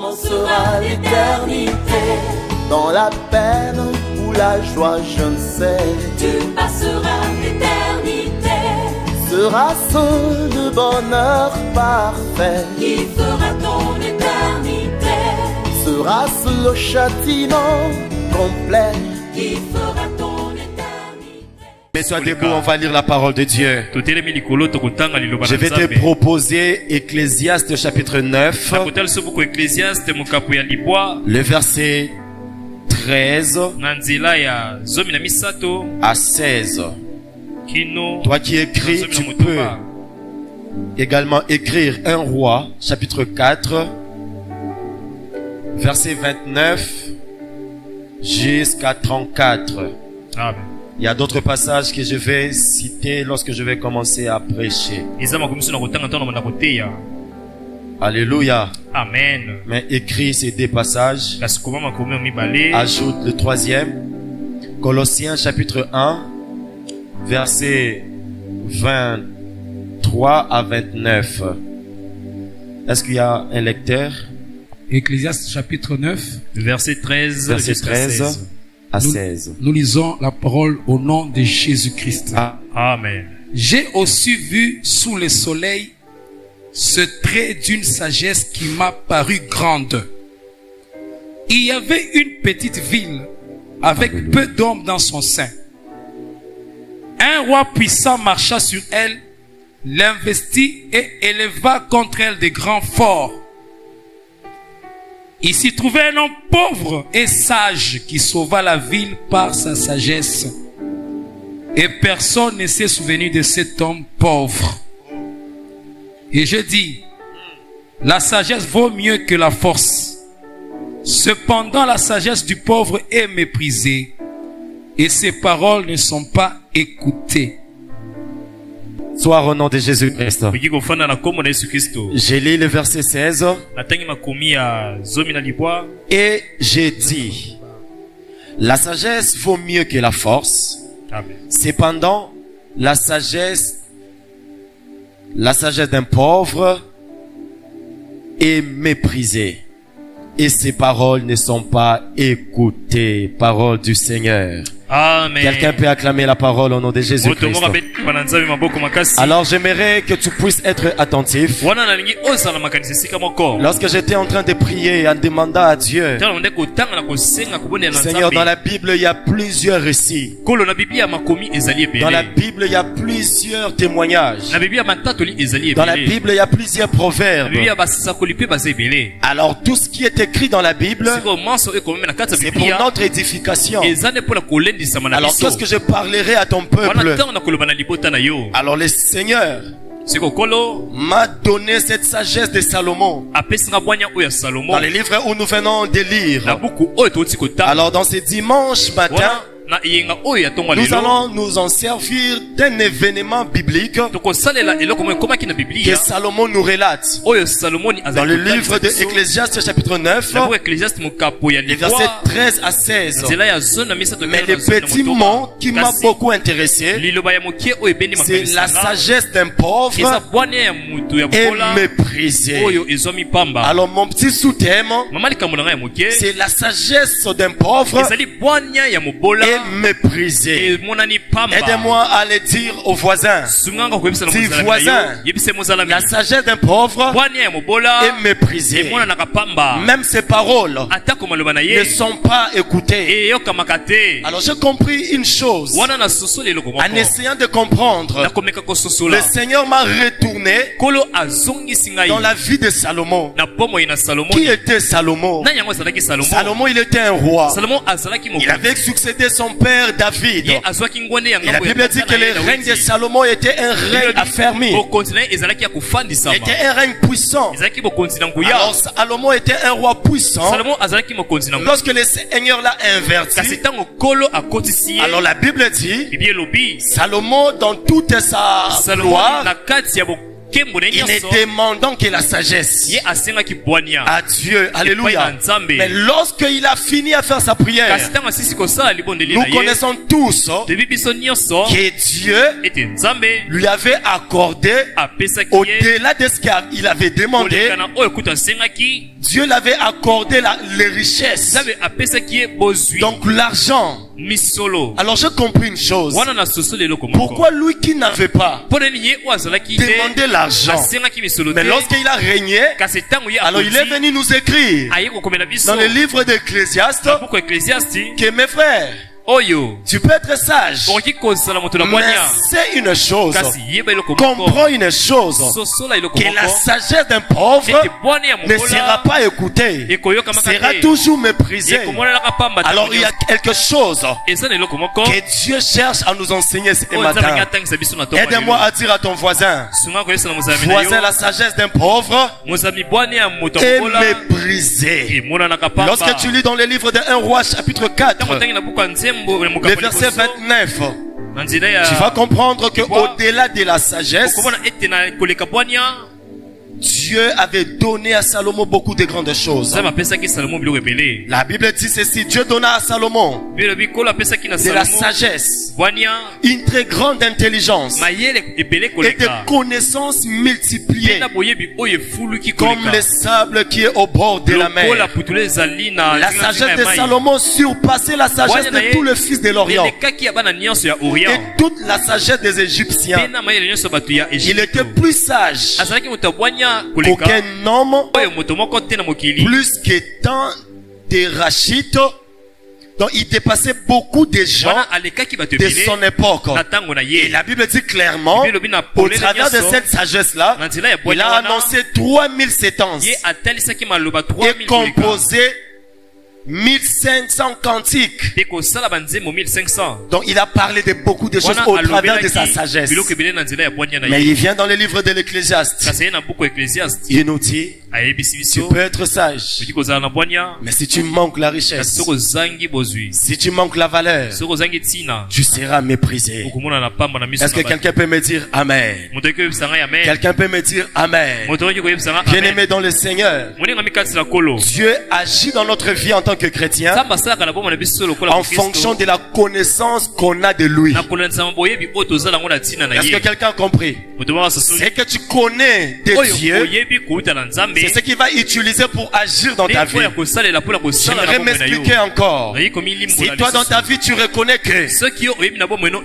Comment sera l'éternité? Dans la peine ou la joie, je ne sais. Tu passeras l'éternité. Sera ce le bonheur parfait? Qui fera ton éternité? Sera-ce le châtiment complet? Qui fera ton éternité? Mais sois debout, on va lire la parole de Dieu. Je vais te proposer Ecclésiaste chapitre 9, le verset 13 à 16. Toi qui écris, tu peux également écrire 1 Roi chapitre 4, verset 29 jusqu'à 34. Amen. Il y a d'autres passages que je vais citer lorsque je vais commencer à prêcher. Alléluia. Amen. Mais écris ces deux passages. Ajoute le troisième. Colossiens chapitre 1, verset 23 à 29. Est-ce qu'il y a un lecteur? Ecclésiaste chapitre 9, verset 13 verset jusqu'à 16. à 16. Nous lisons la parole au nom de Jésus-Christ. Amen. J'ai aussi vu sous le soleil ce trait d'une sagesse qui m'a paru grande. Il y avait une petite ville avec Alléluia. peu d'hommes dans son sein. Un roi puissant marcha sur elle, l'investit et éleva contre elle des grands forts. Il s'y trouvait un homme pauvre et sage qui sauva la ville par sa sagesse. Et personne ne s'est souvenu de cet homme pauvre. Et je dis, la sagesse vaut mieux que la force. Cependant, la sagesse du pauvre est méprisée et ses paroles ne sont pas écoutées. Sois au nom de Jésus-Christ. Je lis le verset 16. Et j'ai dit, la sagesse vaut mieux que la force. Amen. Cependant, la sagesse d'un pauvre est méprisée. Et ses paroles ne sont pas écoutées. Parole du Seigneur. Amen. Quelqu'un peut acclamer la parole au nom de Jésus-Christ. Alors j'aimerais que tu puisses être attentif. Lorsque j'étais en train de prier en demandant à Dieu, Seigneur, dans la Bible il y a plusieurs récits. Dans la Bible il y a plusieurs témoignages. Dans la Bible il y a plusieurs proverbes. Alors tout ce qui est écrit dans la Bible, c'est pour notre édification. Alors qu'est-ce que je parlerai à ton peuple? Alors le Seigneur m'a donné cette sagesse de Salomon dans les livres où nous venons de lire. Alors dans ce dimanche matin, nous allons nous en servir d'un événement biblique que Salomon nous relate dans le livre de Ecclésiaste chapitre 9, les versets 13 à 16. Mais le petit mot qui m'a beaucoup intéressé, c'est la sagesse d'un pauvre est méprisée. Alors mon petit sous-thème, c'est la sagesse d'un pauvre est méprisé. Aidez-moi à le dire aux voisins. Dis voisin, la sagesse d'un pauvre est méprisée. Même ses paroles ne sont pas écoutées. Alors j'ai compris une chose. En essayant de comprendre, le Seigneur m'a retourné dans la vie de Salomon. Qui était Salomon? Salomon, il était un roi. Il avait succédé son père David. Et la Bible dit que le règne de Salomon était un règne affermi. Était un règne puissant. Alors Salomon était un roi puissant. Lorsque le Seigneur l'a inverti, alors la Bible dit, Salomon dans toute sa gloire, il ne demandant que la sagesse à Dieu. Alléluia. Mais lorsqu'il a fini à faire sa prière, nous connaissons tous que Dieu lui avait accordé au-delà de ce qu'il avait demandé Dieu l'avait accordé les richesses. Donc l'argent. Alors j'ai compris une chose. Pourquoi lui qui n'avait pas demandé l'argent, mais lorsqu'il a régné, alors il est venu nous écrire dans le livre d'Ecclésiaste que mes frères, tu peux être sage, mais c'est une chose, comprends une chose, que la sagesse d'un pauvre ne sera pas écoutée, sera toujours méprisée. Alors il y a quelque chose que Dieu cherche à nous enseigner ce matin. Aide-moi à dire à ton voisin, voisin, la sagesse d'un pauvre est méprisée. Lorsque tu lis dans le livre de 1 Roi chapitre 4, le verset 29, tu vas comprendre que au-delà de la sagesse, Dieu avait donné à Salomon beaucoup de grandes choses. La Bible dit ceci: Dieu donna à Salomon de la sagesse, une très grande intelligence et des connaissances multipliées comme le sable qui est au bord de la mer. La sagesse de Salomon surpassait la sagesse de tous les fils de l'Orient et toute la sagesse des Égyptiens. Il était plus sage qu'aucun homme, plus que tant de Rachites. Donc il dépassait beaucoup de gens de son époque. Et la Bible dit clairement, au travers de cette sagesse-là, il a annoncé 3000 sentences et composé 1500 cantiques. Donc il a parlé de beaucoup de choses au travers de sa sagesse. Mais il vient dans le livre de l'Ecclésiaste. Il nous dit, tu peux être sage, mais si tu manques la richesse, si tu manques la valeur, tu seras méprisé. Est-ce que quelqu'un peut me dire Amen? Quelqu'un peut me dire Amen? Bien-aimé dans le Seigneur, Dieu agit dans notre vie en tant que chrétien en fonction de la connaissance qu'on a de lui. Est-ce que quelqu'un a compris? C'est que tu connais de Dieu, c'est ce qu'il va utiliser pour agir dans ta vie. J'aimerais m'expliquer encore. Si toi dans ta vie tu reconnais que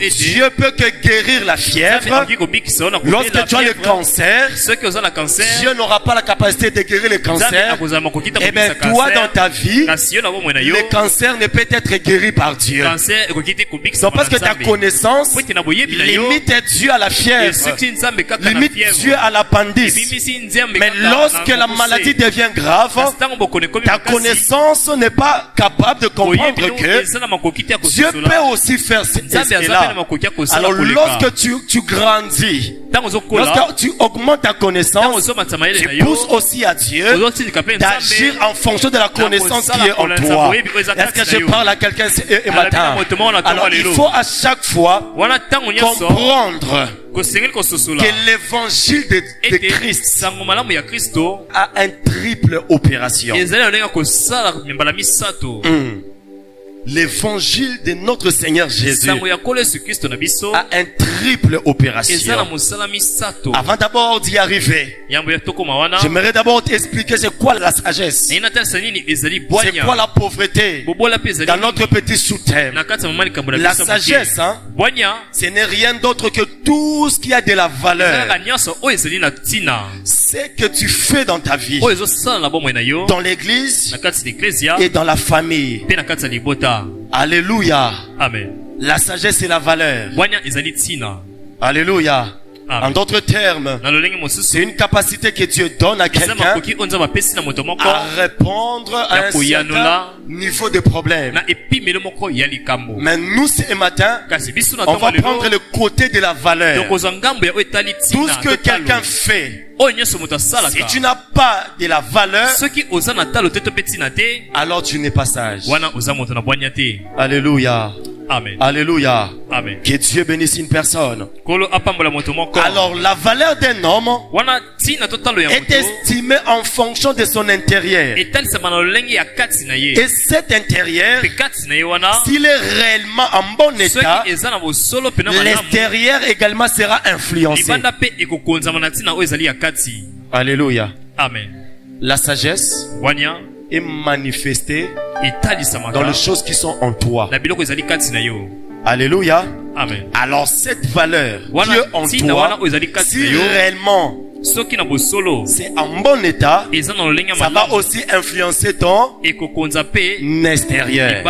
Dieu peut que guérir la fièvre, lorsque tu as le cancer, Dieu n'aura pas la capacité de guérir le cancer. Et bien toi dans ta vie, le cancer ne peut être guéri par Dieu. Donc parce que ta connaissance limite Dieu à la fièvre, limite Dieu à l'appendix. Mais lorsque la maladie devient grave, ta connaissance n'est pas capable de comprendre que Dieu peut aussi faire cela. Alors lorsque tu grandis, lorsque tu augmentes ta connaissance, tu pousses aussi à Dieu d'agir en fonction de la connaissance qui est en toi. Est-ce que je parle à quelqu'un ce matin? Alors il faut à chaque fois comprendre que l'évangile de Christ a un triple opération. L'évangile de notre Seigneur Jésus a un triple opération. Avant d'abord d'y arriver, j'aimerais d'abord t'expliquer c'est quoi la sagesse, c'est quoi la pauvreté dans notre petit sous-thème. La sagesse, ce n'est rien d'autre que tout ce qui a de la valeur. C'est que tu fais dans ta vie, dans l'église et dans la famille. Alléluia. Amen. La sagesse et la valeur. Alléluia. En d'autres termes, c'est une capacité que Dieu donne à quelqu'un à répondre à un certain niveau de problème. Mais nous, ce matin, on va prendre le côté de la valeur. Tout ce que quelqu'un fait, si tu n'as pas de la valeur, alors tu n'es pas sage. Alléluia. Amen. Alléluia. Amen. Que Dieu bénisse une personne. Alors la valeur d'un homme est estimée en fonction de son intérieur. Et cet intérieur, s'il est réellement en bon état, l'extérieur également sera influencé. Alléluia. Amen. La sagesse est manifestée dans les choses qui sont en toi. Alléluia. Amen. Alors cette valeur qui est en toi, si réellement c'est en bon état, ça va aussi influencer ton extérieur.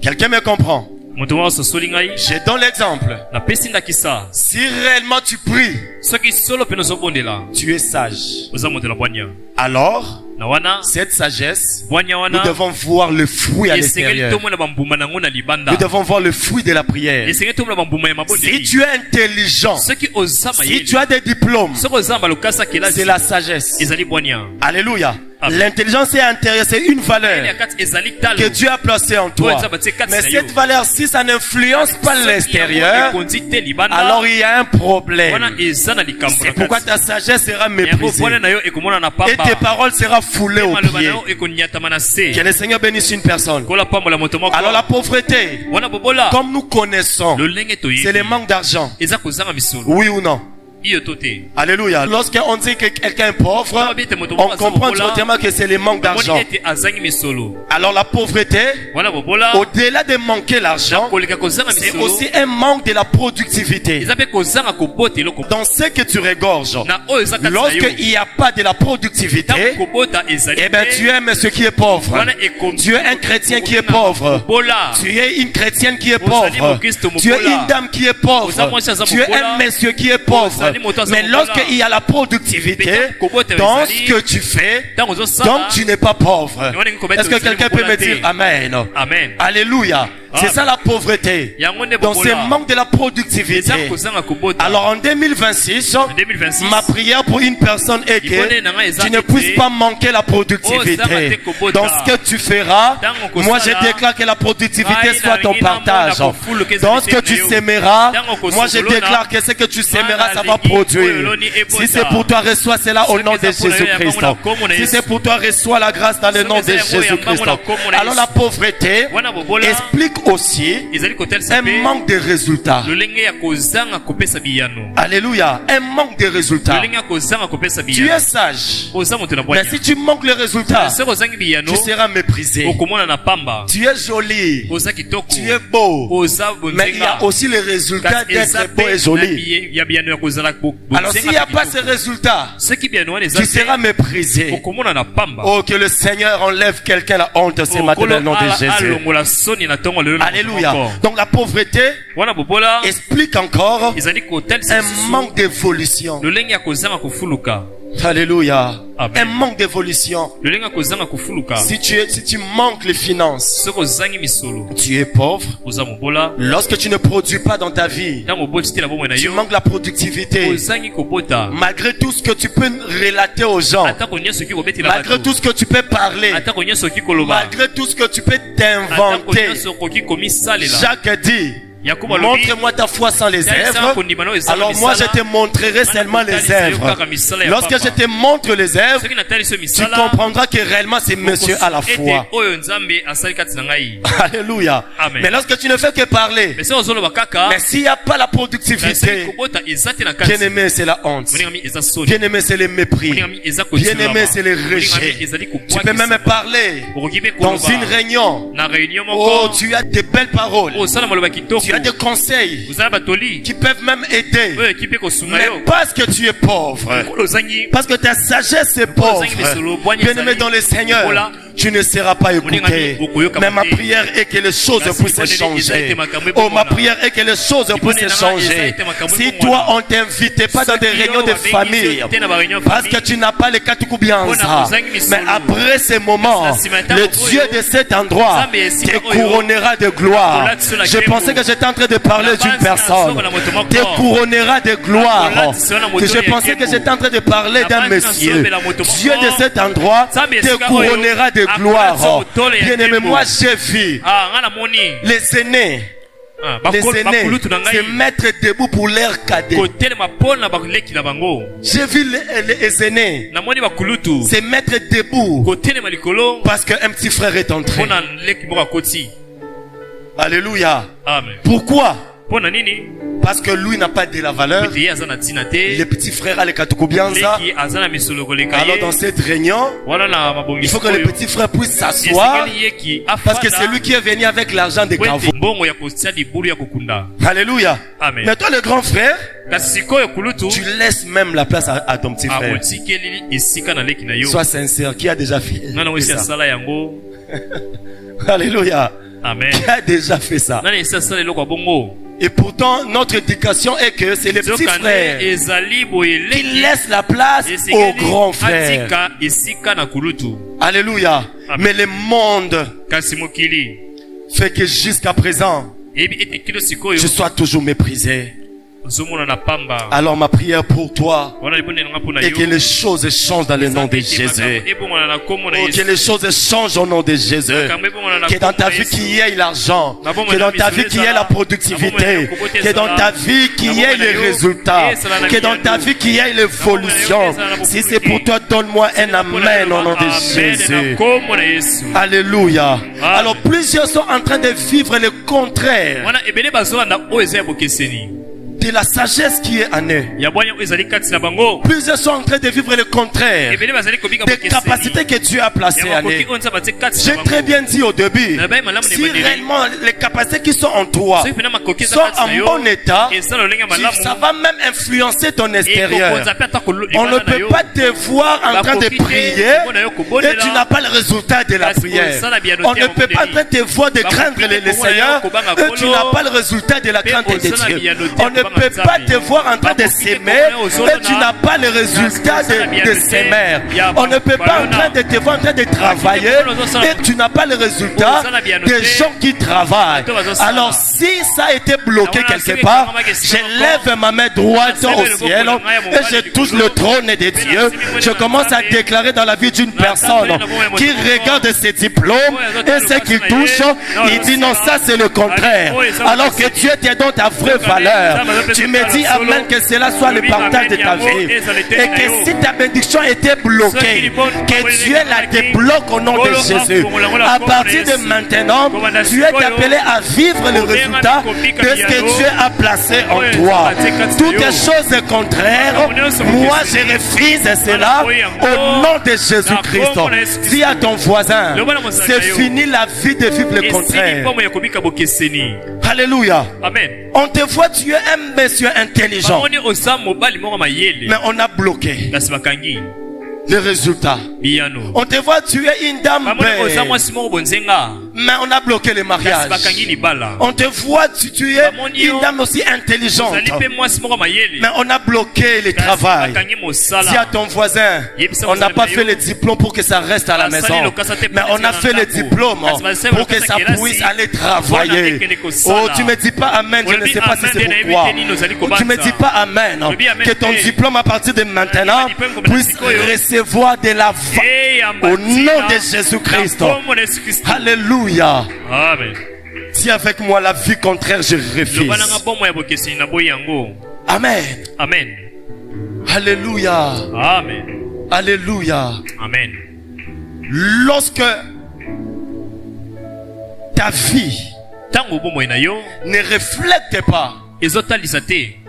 Quelqu'un me comprend? Je donne l'exemple. Si réellement tu pries, tu es sage. Alors, cette sagesse, nous devons voir le fruit à l'extérieur. Nous devons voir le fruit de la prière. Si tu es intelligent, si tu as des diplômes, c'est la sagesse. Alléluia. L'intelligence est intéressée, une valeur que Dieu a placée en toi. Mais cette valeur, si ça n'influence pas l'extérieur, alors il y a un problème. C'est pourquoi ta sagesse sera méprisée et tes paroles seront foulées aux pieds. Que le Seigneur bénisse une personne. Alors la pauvreté, comme nous connaissons, c'est le manque d'argent. Oui ou non? Alléluia. Lorsqu'on dit que quelqu'un est pauvre, on comprend directement que c'est le manque d'argent. Alors la pauvreté, au-delà de manquer l'argent, c'est aussi un manque de la productivité. Dans ce que tu regorges, lorsqu'il n'y a pas de la productivité, eh bien tu aimes ce qui est pauvre. Tu es un chrétien qui est pauvre. Tu es une chrétienne qui est pauvre. Tu es une dame qui est pauvre. Tu es un monsieur qui est pauvre. Mais lorsqu'il y a la productivité dans ce que tu fais, donc tu n'es pas pauvre. Est-ce que quelqu'un peut me dire Amen? Amen. Alléluia. C'est ça la pauvreté. Donc c'est manque de la productivité. Alors en 2026, ma prière pour une personne est que tu ne puisses pas manquer la productivité. Dans ce que tu feras, moi je déclare que la productivité soit ton partage. Dans ce que tu sèmeras, moi je déclare que ce que tu sèmeras, ça va produire. Si c'est pour toi, reçois cela au nom de Jésus-Christ. Si c'est pour toi, reçois la grâce dans le nom de Jésus-Christ. Alors la pauvreté explique aussi un manque de résultats. Alléluia. Un manque de résultats. Tu es sage, mais si tu manques le résultat, tu seras méprisé. Tu es joli, tu es beau, mais il y a aussi le résultat d'être beau et joli. Alors s'il n'y a pas ce résultat, tu seras méprisé. Oh, que le Seigneur enlève quelqu'un la honte ce matin dans le nom de Jésus. Alléluia. Donc la pauvreté explique encore un manque d'évolution. Alléluia. Amen. Un manque d'évolution. Si tu manques les finances, tu es pauvre. Lorsque tu ne produis pas dans ta vie, tu manques la productivité. Malgré tout ce que tu peux relater aux gens, malgré tout ce que tu peux parler, malgré tout ce que tu peux t'inventer, Jacques dit, montre-moi ta foi sans les œuvres, alors moi je te montrerai seulement les œuvres. Lorsque je te montre les œuvres, tu comprendras que réellement c'est monsieur à la foi. Alléluia. Amen. Mais lorsque tu ne fais que parler, mais s'il n'y a pas la productivité, bien aimé c'est la honte, bien aimé c'est le mépris, bien aimé c'est le rejet. Tu peux même parler dans une réunion. Oh, tu as de belles paroles, tu as des conseils qui peuvent même aider, mais parce que tu es pauvre, parce que ta sagesse est pauvre, bien aimé dans le Seigneur, tu ne seras pas écouté. Mais ma prière est que les choses puissent changer. Oh, ma prière est que les choses puissent changer. Si toi on t'invite pas dans des réunions de famille parce que tu n'as pas le Katukoubianza, mais après ces moments, le Dieu de cet endroit te couronnera de gloire. Je pensais que j'étais en train de parler d'une personne. Te couronnera de gloire. Je pensais que j'étais en train de parler d'un monsieur. Dieu de cet endroit te couronnera de gloire. Bien aimé, moi j'ai vu les aînés. Les aînés se mettre debout pour leur cadet. J'ai vu les aînés se mettre debout parce qu'un petit frère est entré. Alléluia. Amen. Pourquoi? Parce que lui n'a pas de la valeur. Les petits frères les Katukubianza. Alors dans cette réunion, il faut que les petits frères puissent s'asseoir. Parce que c'est lui qui est venu avec l'argent des Kavo. Alléluia. Mais toi le grand frère, tu laisses même la place à ton petit frère. Sois sincère. Qui a déjà fait ça? Alléluia. Amen. Qui a déjà fait ça? Et pourtant, notre éducation est que c'est les petits frères qui laissent la place aux grands frères. Alléluia. Amen. Mais le monde fait que jusqu'à présent, je sois toujours méprisé. Alors ma prière pour toi est que les choses changent dans le nom de Jésus. Que les choses changent au nom de Jésus. Que dans ta vie qu'il y ait l'argent. Que dans ta vie qu'il y ait la productivité. Que dans ta vie qu'il y ait les résultats. Que dans ta vie qu'il y ait l'évolution. Si c'est pour toi, donne-moi un amen au nom de Jésus. Alléluia. Alors plusieurs sont en train de vivre le contraire de la sagesse qui est en eux. Plusieurs sont en train de vivre le contraire des capacités que Dieu a placées en eux. J'ai très bien dit au début, si réellement les capacités qui sont en toi sont en bon état, ça va même influencer ton extérieur. On ne peut pas te voir en train de prier et tu n'as pas le résultat de la prière. On ne peut pas en train de te voir de craindre le Seigneur et tu n'as pas le résultat de la crainte de Dieu. On ne peut pas te voir en train de s'aimer et tu n'as pas le résultat de s'aimer. On ne peut pas en train de te voir en train de travailler et tu n'as pas le résultat des gens qui travaillent. Alors si ça a été bloqué quelque part, je lève ma main droite au ciel et je touche le trône de Dieu. Je commence à déclarer dans la vie d'une personne qui regarde ses diplômes et ce qu'il touche, il dit non, ça c'est le contraire. Alors que Dieu te donne ta vraie valeur. Tu me dis amen, que cela soit le partage de ta vie. Et que si ta bénédiction était bloquée, que Dieu la débloque au nom de Jésus. À partir de maintenant, tu es appelé à vivre le résultat de ce que Dieu a placé en toi. Toutes les choses contraires, moi je refuse cela au nom de Jésus-Christ. Dis à ton voisin, c'est fini la vie de vivre le contraire. Alléluia. Amen. On te voit, tu es un monsieur intelligent. Mais on a bloqué le résultat. On te voit, tu es une dame belle. Mais on a bloqué le mariage. On te voit, tu es une dame aussi intelligente. Mais on a bloqué le travail. Dis à ton voisin, on n'a pas fait le diplôme pour que ça reste à la maison. Mais on a fait le diplôme pour que ça puisse aller travailler. Oh, tu me dis pas amen, je ne sais pas si c'est pourquoi. Tu me dis pas amen. Que ton diplôme à partir de maintenant puisse recevoir de la au nom de Jésus-Christ. Alléluia. Amen. Si avec moi la vie contraire, je refuse. Amen. Amen. Alléluia. Amen. Alléluia. Amen. Lorsque ta vie ne reflète pas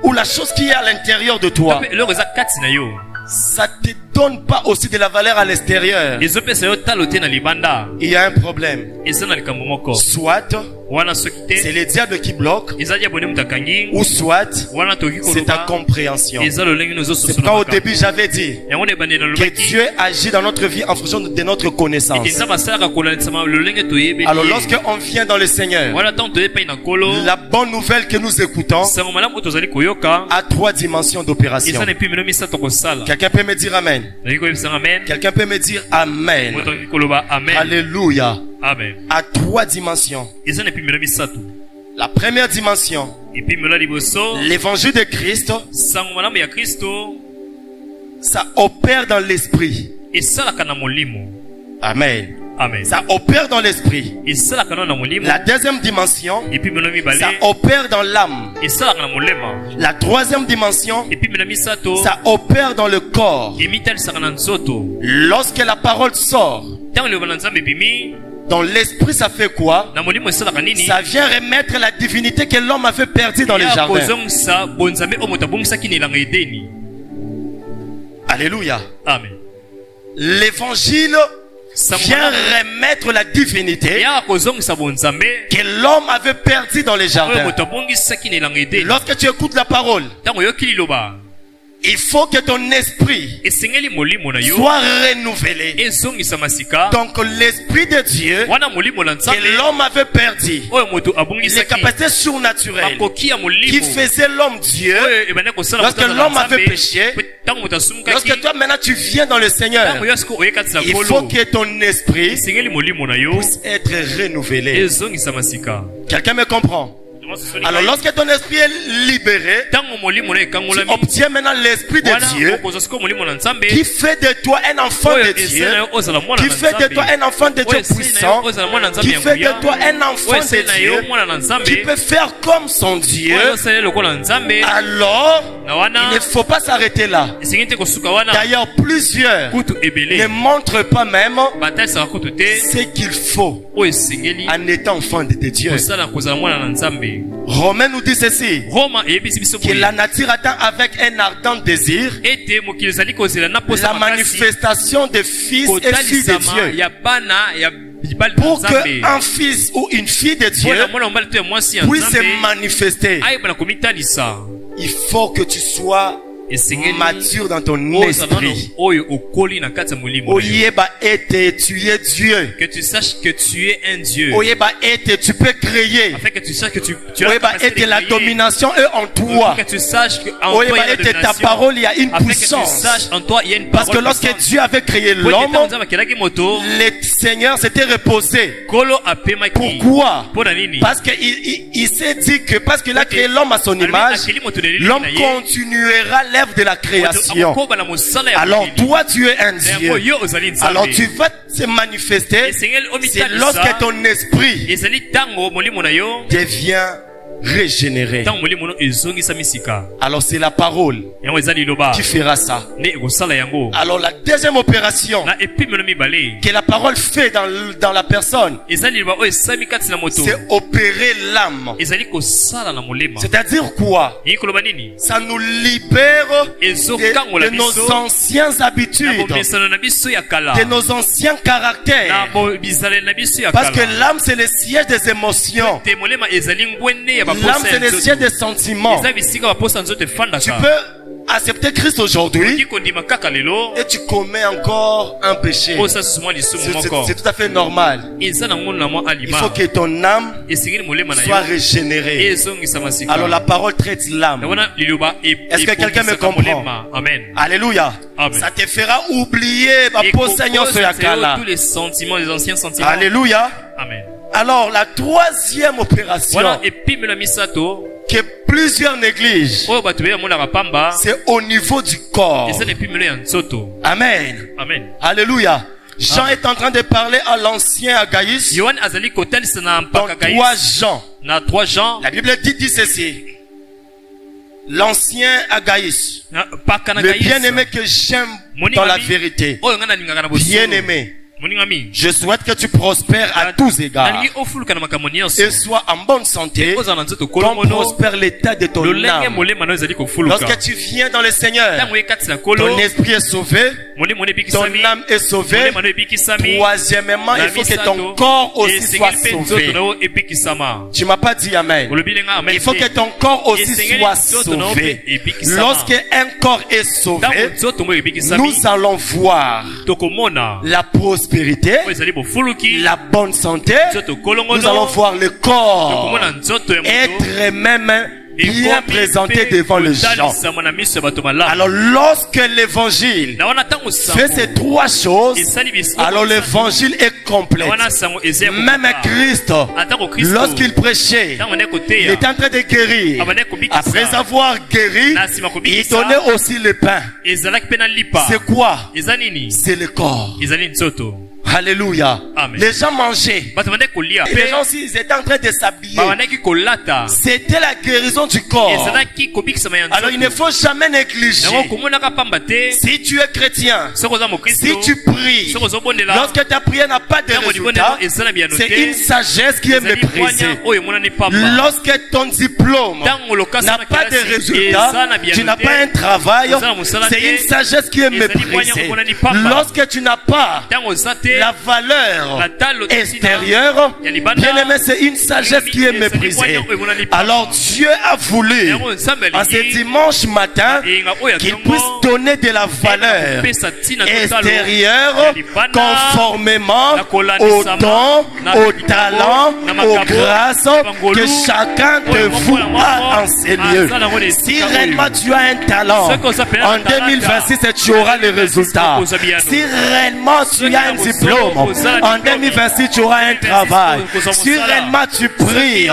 ou la chose qui est à l'intérieur de toi, ça te donne pas aussi de la valeur à l'extérieur, il y a un problème. Soit c'est le diable qui bloque, ou soit c'est ta compréhension. C'est pourquoi au début j'avais dit que Dieu agit dans notre vie en fonction de notre connaissance. Alors lorsque on vient dans le Seigneur, la bonne nouvelle que nous écoutons a 3 dimensions d'opération. Quelqu'un peut me dire amen. Quelqu'un peut me dire amen. Alléluia. Amen. À 3 dimensions. La première dimension, l'évangile de Christ, ça opère dans l'esprit. Amen. Amen. Ça opère dans l'esprit. La deuxième dimension, ça opère dans l'âme. La troisième dimension, ça opère dans le corps. Lorsque la parole sort, Dans l'esprit, ça fait quoi? Ça vient remettre la divinité que l'homme avait perdue dans les jardins. Alléluia. Amen. L'évangile vient remettre la divinité que l'homme avait perdue dans les jardins. Lorsque tu écoutes la parole, il faut que ton esprit soit renouvelé. Donc l'esprit de Dieu que l'homme avait perdu, les capacités surnaturelles qui faisaient l'homme Dieu, lorsque l'homme avait péché, lorsque toi maintenant tu viens dans le Seigneur, il faut que ton esprit puisse être renouvelé. Quelqu'un me comprend? Alors lorsque ton esprit est libéré, tu obtiens maintenant l'esprit de Dieu qui fait de toi un enfant de Dieu, qui fait de toi un enfant de Dieu puissant, qui fait de toi un enfant de Dieu, qui peut faire comme son Dieu. Alors il ne faut pas s'arrêter là. D'ailleurs plusieurs ne montrent pas même ce qu'il faut en étant enfant de Dieu. Romains nous dit ceci, que la nature attend avec un ardent désir la manifestation des fils et filles de Dieu, pour qu'un fils ou une fille de Dieu puisse se manifester. Il faut que tu sois mature dans ton esprit. Oyeba ete, tu es Dieu. Que tu saches que tu es un Dieu. Oyeba ete, tu peux créer. Afin que tu saches que tu as Oyeba ete, la domination est en toi. Que tu saches que en toi il y a la domination. Ta parole, il y a une puissance. Que tu saches en toi il y a une parole. Parce que lorsque Dieu avait créé l'homme, le Seigneur s'était reposé. Pourquoi? Parce qu'il s'est dit que parce qu'il a créé l'homme à son image, l'homme continuera l'œuvre de la création. Alors toi tu es un Dieu. Alors tu vas se manifester. C'est lorsque ton esprit devient régénéré. Alors c'est la parole qui fera ça. Alors la deuxième opération que la parole fait dans la personne, c'est opérer l'âme. C'est-à-dire quoi? Ça nous libère de nos anciennes habitudes, de nos anciens caractères. Parce que l'âme c'est le siège des émotions. L'âme c'est le siège des sentiments. Tu peux accepter Christ aujourd'hui et tu commets encore un péché. C'est tout à fait normal. Il faut que ton âme soit régénérée. Alors la parole traite l'âme. Est-ce que quelqu'un me comprend? Alléluia. Ça te fera oublier tous les sentiments, les anciens sentiments. Alléluia. Amen. Alors la troisième opération que plusieurs négligent, c'est au niveau du corps. Amen. Amen. Alléluia. Jean est en train de parler à l'ancien Agaïs. Dans 3 Jean. La Bible dit ceci. L'ancien Agaïs, le bien-aimé que j'aime dans la vérité, bien-aimé, je souhaite que tu prospères à tous égards et sois en bonne santé comme prospère l'état de ton âme. Lorsque tu viens dans le Seigneur, ton esprit est sauvé, ton âme est sauvée. Troisièmement, il faut que ton corps aussi soit sauvé. Tu m'as pas dit amen. Il faut que ton corps aussi soit sauvé. Lorsque un corps est sauvé, nous allons voir la prospérité, la bonne santé. Nous allons voir le corps être même bien présenté devant les gens. Alors lorsque l'évangile fait ces 3 choses, alors l'évangile est complet. Même Christ, lorsqu'il prêchait, il était en train de guérir. Après avoir guéri, il donnait aussi le pain. C'est quoi? C'est le corps. Alléluia. Amen. Les gens mangeaient. Les gens aussi, ils étaient en train de s'habiller. C'était la guérison du corps. Alors il ne faut jamais négliger. Si tu es chrétien, si tu pries, lorsque ta prière n'a pas de résultat, c'est une sagesse qui est méprisée. Lorsque ton diplôme n'a pas de résultat, tu n'as pas un travail, c'est une sagesse qui est méprisée. Lorsque tu n'as pas la valeur extérieure, bien aimé, c'est une sagesse qui est méprisée. Alors Dieu a voulu en ce dimanche matin qu'il puisse donner de la valeur extérieure conformément aux dons, aux talents, aux grâces que chacun de vous a en ces lieux. Si réellement tu as un talent, en 2026 tu auras les résultats. Si réellement tu as un diplôme, en 2026 tu auras un travail. Si réellement tu pries,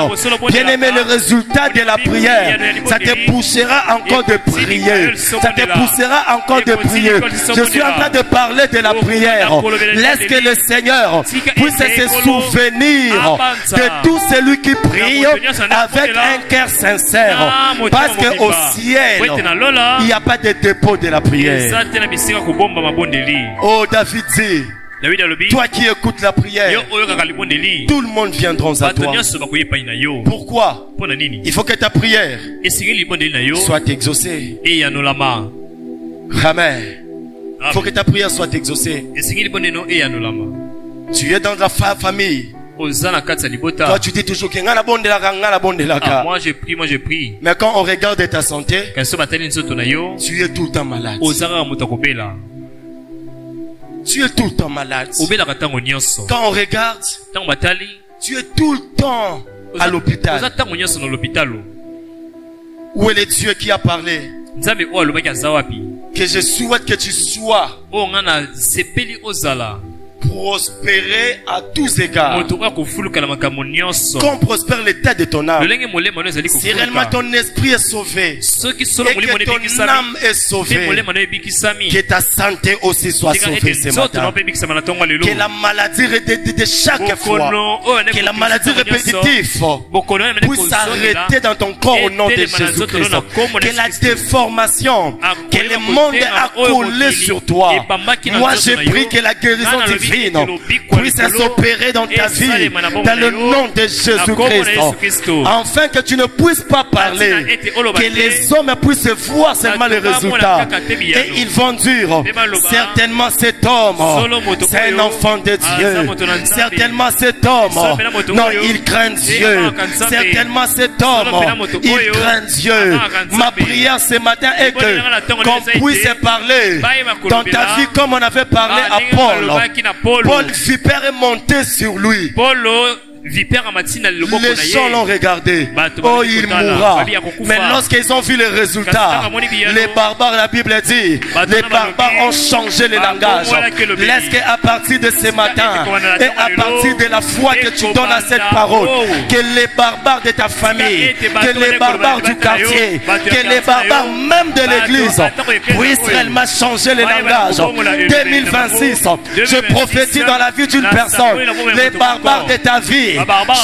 bien aimé, le résultat de la prière, ça te poussera encore de prier. Ça te poussera encore de prier. Je suis en train de parler de la prière. Laisse que le Seigneur puisse se souvenir de tout celui qui prie avec un cœur sincère. Parce qu'au ciel, il n'y a pas de dépôt de la prière. Oh, David dit, toi qui écoutes la prière, tout le monde viendra à toi. Pourquoi? Il faut que ta prière soit exaucée. Amen. Il faut que ta prière soit exaucée. Tu es dans la famille. Toi tu dis toujours que moi je prie. Mais quand on regarde ta santé, tu es tout le temps malade. Tu es tout le temps malade. Quand on regarde, tu es tout le temps à l'hôpital. Où est le Dieu qui a parlé? Que je souhaite que tu sois prospérer à tous égards. Qu'on prospère l'état de ton âme. Si réellement ton esprit est sauvé et que ton âme est sauvée, que ta santé aussi soit sauvée ce matin. Que la maladie de chaque fois, que la maladie répétitive puisse s'arrêter dans ton corps au nom de Jésus-Christ. Que la déformation, que le monde a collé sur toi, moi je prie que la guérison divine puisse s'opérer dans ta vie dans le nom de Jésus-Christ, afin que tu ne puisses pas parler, que les hommes puissent voir seulement les résultats et ils vont dire certainement cet homme c'est un enfant de Dieu, certainement cet homme non il craint Dieu, certainement cet homme il craint Dieu. Ma prière ce matin est que qu'on puisse parler dans ta vie comme on avait parlé à Paul. Paul vipère est monté sur lui. Les gens l'ont regardé. Oh, il mourra. Mais lorsqu'ils ont vu les résultats, les barbares, la Bible dit, les barbares ont changé le langage. Laisse qu'à partir de ce matin et à partir de la foi que tu donnes à cette parole, que les barbares de ta famille, que les barbares du quartier, que les barbares même de l'église puissent réellement changer le langage. 2026, je prophétise dans la vie d'une personne, les barbares de ta vie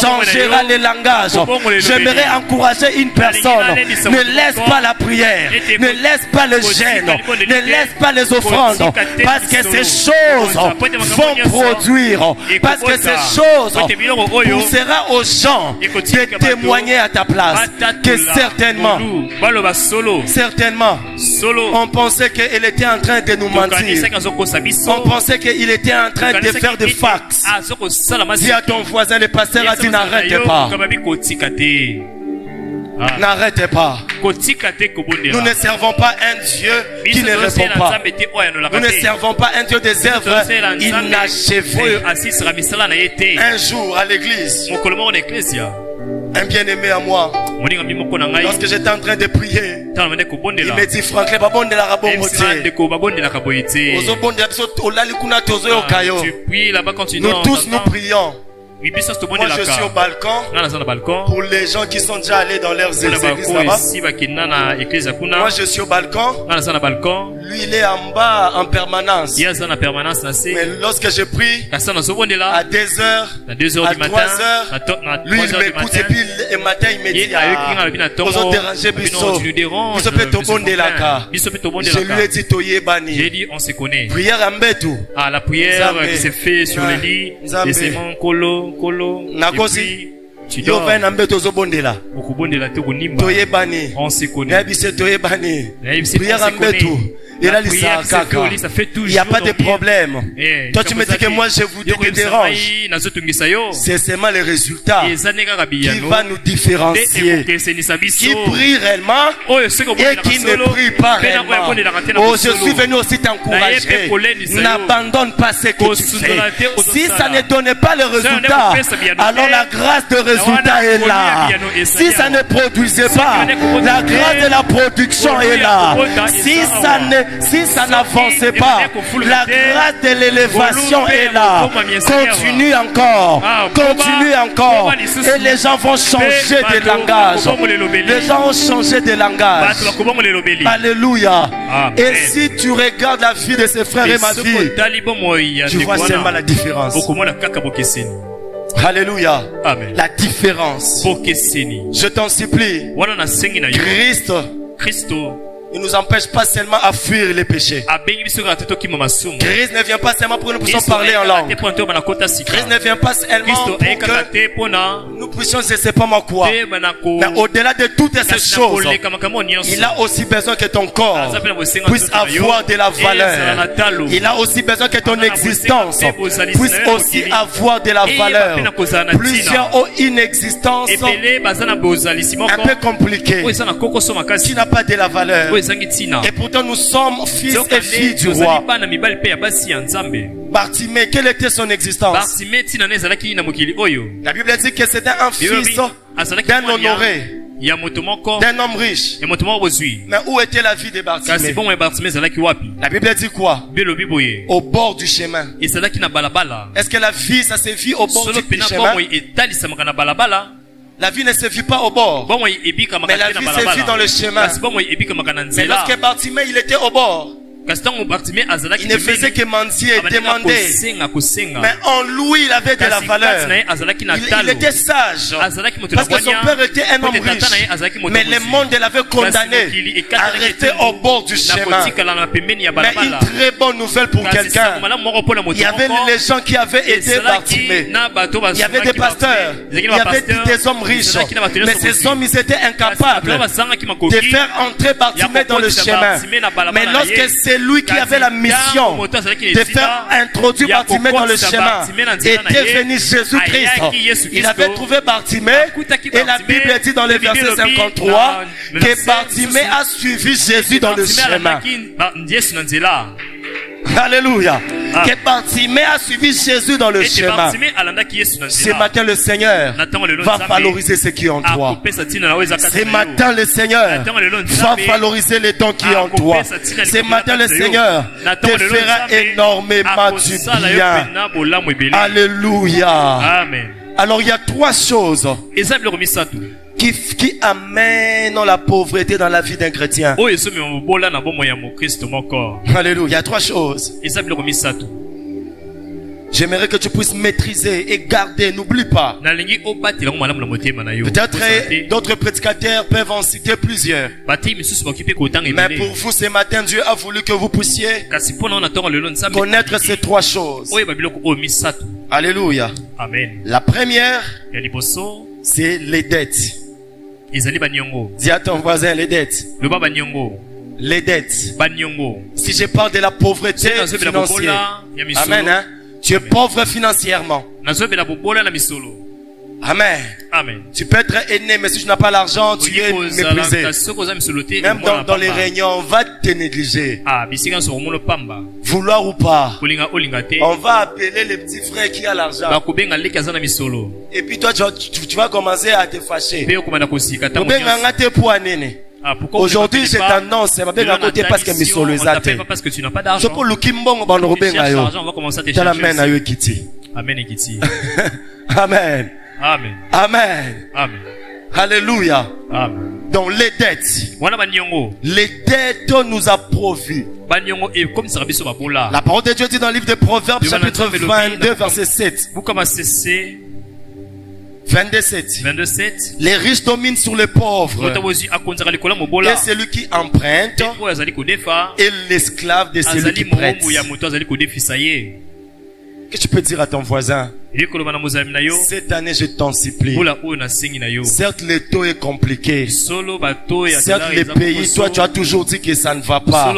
changera le langage. J'aimerais encourager une personne. Ne laisse pas la prière, ne laisse pas le jeûne, ne laisse pas les offrandes, parce que ces choses vont produire, parce que ces choses poussera aux gens de témoigner à ta place. Que certainement, on pensait qu'il était en train de nous mentir. On pensait qu'il était en train de faire des fax. Dis à ton voisin, le pasteur a dit n'arrêtez pas. N'arrêtez pas. Nous ne servons pas un Dieu qui ne répond pas. Nous ne servons pas un Dieu des œuvres inachevées. Un jour à l'église, un bien-aimé à moi, lorsque j'étais en train de prier, il me dit Franklin, nous tous nous prions. Moi je suis au balcon. Pour les gens qui sont déjà allés dans leurs églises là-bas. Moi je suis au balcon. Lui il est en bas en permanence. Mais lorsque je prie à 2h, à 3h, lui il m'écoute et puis le matin il me dit vous ont dérangé Bisso. Je lui ai dit Toyebani. J'ai dit on se connaît. Prière en betou. Ah, la prière qui se fait sur les lits, les séments, kolo. Nakosi. Yo va na mbeto zo bondela. Toyebani. On se connaît. Yabise Toyebani. Prière en betou. Et là, il n'y a pas de problème. Toi, tu me dis que moi, je vous dérange. C'est seulement les résultats qui va nous différencier. Qui prie réellement et qui ne prie pas réellement. Oh, je suis venu aussi t'encourager. N'abandonne pas ce que tu fais. Si ça ne donne pas le résultat, alors la grâce de résultat est là. Si ça ne produisait pas, la grâce de la production est là. Si ça n'avançait pas, la grâce de l'élévation est là. Continue encore. Continue encore. Et les gens vont changer de langage. Les gens vont changer de langage. Alléluia. Et si tu regardes la vie de ses frères et ma vie, tu vois seulement la différence. Alléluia. Amen. La différence. Je t'en supplie. Christ ne nous empêche pas seulement à fuir les péchés. Christ ne vient pas seulement pour que nous puissions parler en langue. Christ ne vient pas seulement pour que nous puissions c'est pas moi quoi. Mais au-delà de toutes ces choses, il a aussi besoin que ton corps puisse avoir de la valeur. Il a aussi besoin que ton existence puisse aussi avoir de la valeur. Plusieurs ont une existence un peu compliquée qui n'a pas de la valeur. Et pourtant nous sommes fils et filles du roi. Bartimée, quelle était son existence? La Bible dit que c'était un fils d'un honoré, d'un homme riche. Mais où était la vie de Bartimée? La Bible dit quoi? Au bord du chemin. Est-ce que la vie ça se vit au bord du chemin? La vie ne se vit pas au bord, mais la vie se vit dans le chemin. Mais lorsque Bartimée il était au bord, il ne faisait que mendier et demander. Mais en lui, il avait de la valeur. Il était sage. Parce que son père était un homme riche. Mais le monde l'avait condamné à rester au bord du chemin. Mais une très bonne nouvelle pour quelqu'un. Il y avait les gens qui avaient aidé Bartimée. Il y avait des pasteurs. Il y avait des hommes riches. Mais ces hommes, ils étaient incapables de faire entrer Bartimée dans le chemin. Mais lorsque c'est lui qui avait la mission de faire introduire Bartimée dans le chemin était venu Jésus-Christ. Il avait trouvé Bartimée et la Bible dit dans le verset 53 que Bartimée a suivi Jésus dans le chemin. Alléluia. Que Bartimée a suivi Jésus dans le chemin. Ce matin le Seigneur va valoriser ce qui est en toi. Ce matin le Seigneur va valoriser les dons qui est en toi. Ce matin le Seigneur te fera énormément du bien. Alléluia. Amen. Alors il y a trois choses qui amènent la pauvreté dans la vie d'un chrétien. Alléluia. Il y a trois choses. J'aimerais que tu puisses maîtriser et garder, n'oublie pas. Peut-être d'autres prédicateurs peuvent en citer plusieurs. Mais pour vous ce matin, Dieu a voulu que vous puissiez connaître ces trois choses. Alléluia. Amen. La première, c'est les dettes. Dis à ton voisin les dettes. Les dettes. Si je parle de la pauvreté financière, amen, hein? Tu es pauvre financièrement. Amen. Amen. Tu peux être aîné, mais si tu n'as pas l'argent, tu es méprisé. Même dans les réunions, on va te négliger. Vouloir ou pas, on va appeler les petits frères qui ont l'argent. Et puis toi, tu vas commencer à te fâcher. Aujourd'hui, j'ai tendance à me côté parce que mes solos étaient. Je peux le kimbong, on va commencer à te chercher. Amen. Amen. Amen. Amen. Amen. Alléluia. Amen. Donc les dettes. Les dettes nous a provu. La parole de Dieu dit dans le livre de Proverbes chapitre 22 verset 7. 22:7. Les riches dominent sur les pauvres. Et celui qui emprunte est l'esclave de celui qui prête. Qu'est-ce que tu peux dire à ton voisin? Cette année, je t'en supplie. Certes, le taux est compliqué. Certes, les pays, toi, tu as toujours dit que ça ne va pas.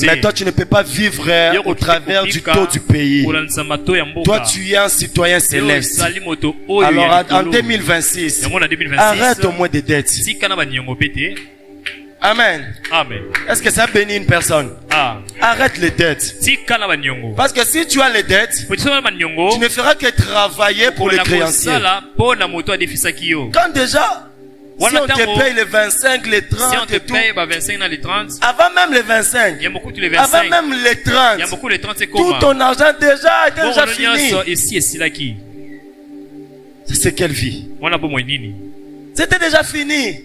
Mais toi, tu ne peux pas vivre au travers du taux du pays. Toi, tu es un citoyen céleste. Alors, en 2026, arrête au moins des dettes. Amen. Amen. Est-ce que ça bénit une personne? Arrête les dettes. Parce que si tu as les dettes, tu ne feras que travailler pour les créanciers. Quand déjà, si on te paye les 25, les 30 et tout, avant même les 25, avant même les 30, tout ton argent déjà était déjà fini. C'est quelle vie? C'était déjà fini.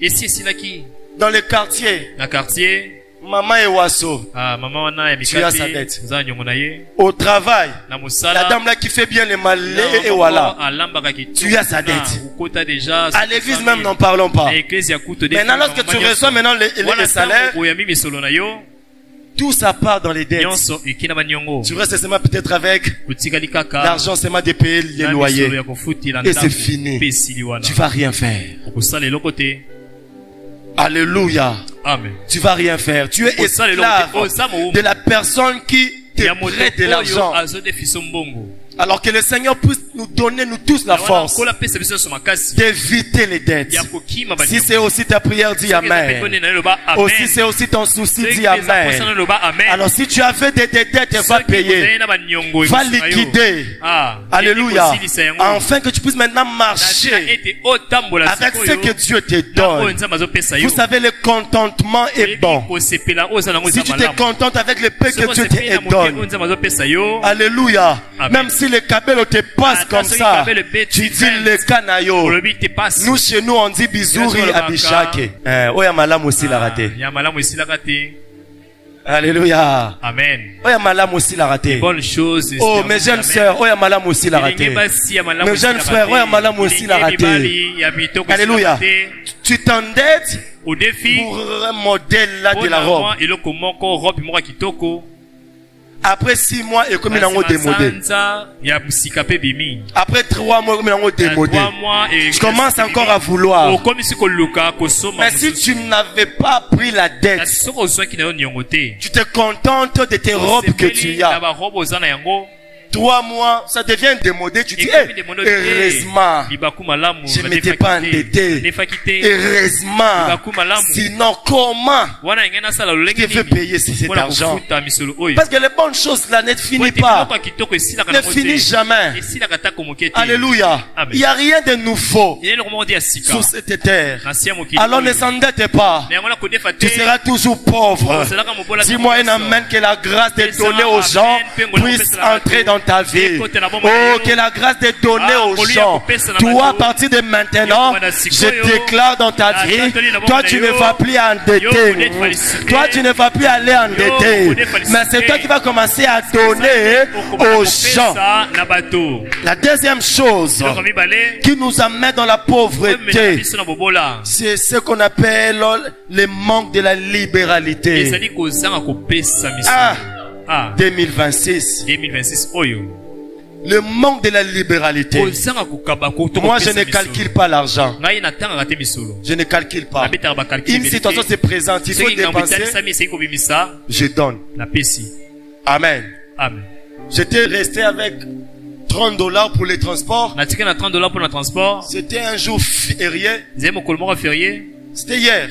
Dans le quartier, maman et Wasso, tu as sa dette. Au travail, la dame là qui fait bien les malais et voilà, tu as sa dette. À l'église même, n'en parlons pas. Maintenant, lorsque tu reçois maintenant les salaires, tout ça part dans les dettes. Tu restes seulement peut-être avec l'argent seulement de payer les loyers. Et c'est fini. Tu vas rien faire. Alléluia. Amen. Tu vas rien faire. Tu es esclave de la personne qui te prête de l'argent. Alors que le Seigneur puisse nous donner, nous tous, la force d'éviter les dettes. Si c'est aussi ta prière, dis Amen. Aussi c'est aussi ton souci, dis Amen. Alors si tu as fait des dettes, va payer. Va liquider. Alléluia. Afin que tu puisses maintenant marcher avec ce que Dieu te donne. Vous savez, le contentement est bon. Si tu te contentes avec le peu que Dieu te donne. Alléluia. Même si le cabello te passe comme ça, tu dis le canaillot. Nous chez nous on dit bizouri abishake. Oya malam aussi la raté. Alléluia. Amen. Oya malam aussi la raté. Bonne chose. Oh mes jeunes sœurs, oya malam aussi la raté. Mes jeunes frères, oya malam aussi la raté. Alléluia. Tu t'endettes au défi pour un modèle là de la robe. Après 6 mois, et comme il a démodé. Après 3 mois, comme il a démodé. Je commence encore à vouloir. Mais si tu n'avais pas pris la dette, tu te contentes de tes robes que tu as. 3 mois, ça devient démodé. Tu dis, heureusement, je ne m'étais pas endetté. Heureusement. Sinon, comment je vais payer cet argent? Parce que les bonnes choses là ne finissent pas. Ne finissent jamais. Alléluia. Il n'y a rien de nouveau sur cette terre. Alors ne s'endette pas. Tu seras toujours pauvre. Dis-moi un amen, que la grâce de donner aux gens puisse entrer dans ta vie. Oh, que la grâce de donner aux gens. Toi, à partir de maintenant, je déclare dans ta vie, toi tu ne vas plus endetter. Toi tu ne vas plus aller endetter. Mais c'est toi qui vas commencer à donner aux gens. La deuxième chose qui nous amène dans la pauvreté, c'est ce qu'on appelle le manque de la libéralité. 2026. Le manque de la libéralité. Moi, je ne calcule pas l'argent. Je ne calcule pas. Une situation se présente, il faut dépenser. Je donne. Amen. J'étais resté avec $30 pour les transports. C'était un jour férié. C'était hier.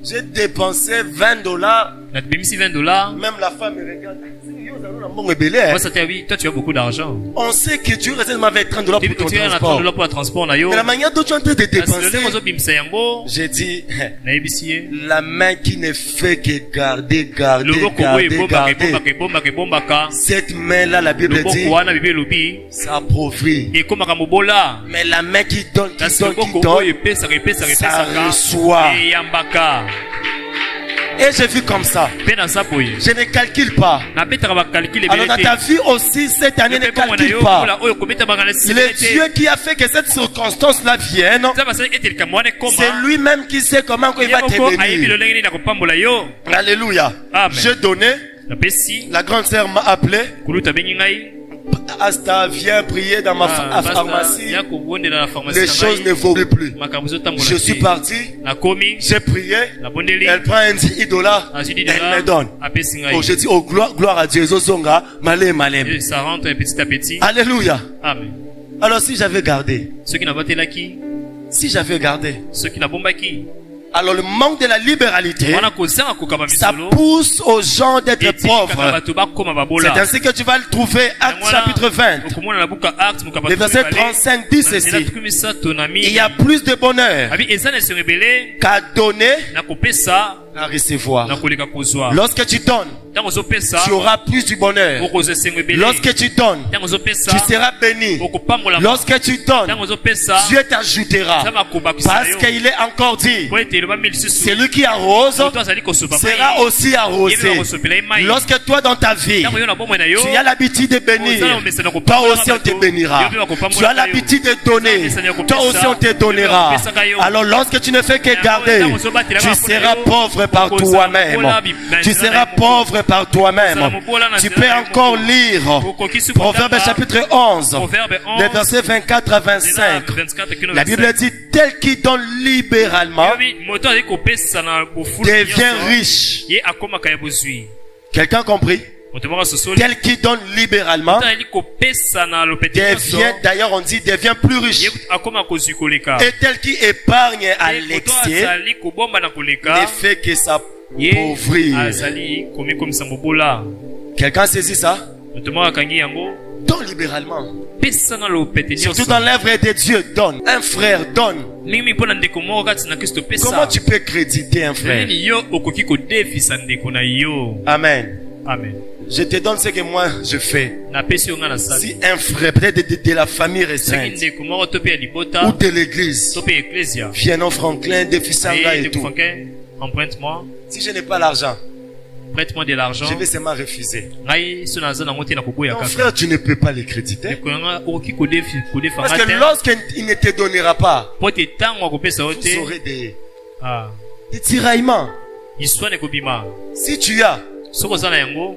J'ai dépensé $20. Même la femme me regarde. Toi, tu as beaucoup d'argent. On sait que Dieu m'avait $30 pour ton transport. Mais la manière dont tu es en train de dépenser, j'ai dit, la main qui ne fait que garder. Cette main-là, la Bible dit, ça appauvrit. Mais la main qui donne, ça reçoit. Et j'ai vu comme ça. Je ne calcule pas. Alors dans ta vie aussi, cette année, ne calcule pas. Le Dieu qui a fait que cette circonstance-là vienne, c'est lui-même qui sait comment il va te bénir. Alléluia. J'ai donné. La grande sœur m'a appelé. Asta, viens prier dans ma pharmacie. Les choses ne vont plus. Je suis parti. J'ai prié. Elle prend un $10. Elle me donne. Oh, je dis, oh, gloire à Dieu. Ça rentre petit à petit. Alléluia. Amen. Alors si j'avais gardé. Si j'avais gardé. Ceux qui n'ont pas qui. Alors le manque de la libéralité, ça pousse aux gens d'être pauvres. C'est ainsi que tu vas le trouver, Actes chapitre 20. Le verset 35 dit ceci. Il y a plus de bonheur qu'à donner, à recevoir. Lorsque tu donnes, tu auras plus du bonheur. Lorsque tu donnes, tu seras béni. Lorsque tu donnes, Dieu t'ajoutera. Parce qu'il est encore dit, celui qui arrose sera aussi arrosé. Lorsque toi dans ta vie, tu as l'habitude de bénir, toi aussi on te bénira. Tu as l'habitude de donner, toi aussi on te donnera. Alors lorsque tu ne fais que garder, tu seras pauvre par toi-même. Tu seras pauvre par toi-même. Tu peux encore lire Proverbe chapitre 11, les versets 24 à 25. La Bible dit, tel qui donne libéralement devient riche. Quelqu'un compris? Tel qui donne libéralement devient, d'ailleurs on dit, devient plus riche. Et tel qui épargne à l'excès ne fait que s'appauvrir. Quelqu'un saisit ça? Donne libéralement. Surtout dans l'œuvre de Dieu, donne. Un frère donne. Comment tu peux créditer un frère? Amen. Amen. Je te donne ce que moi je fais. Si un frère, peut-être de la famille restreinte, ou de l'église, vient en Franklin, de Fissanga et tout. Emprunte-moi. Si je n'ai pas l'argent, prête-moi de l'argent. Je vais seulement refuser. Non, frère, tu ne peux pas les créditer. Parce que lorsqu'il ne te donnera pas, vous aurez des tiraillements. Si tu as,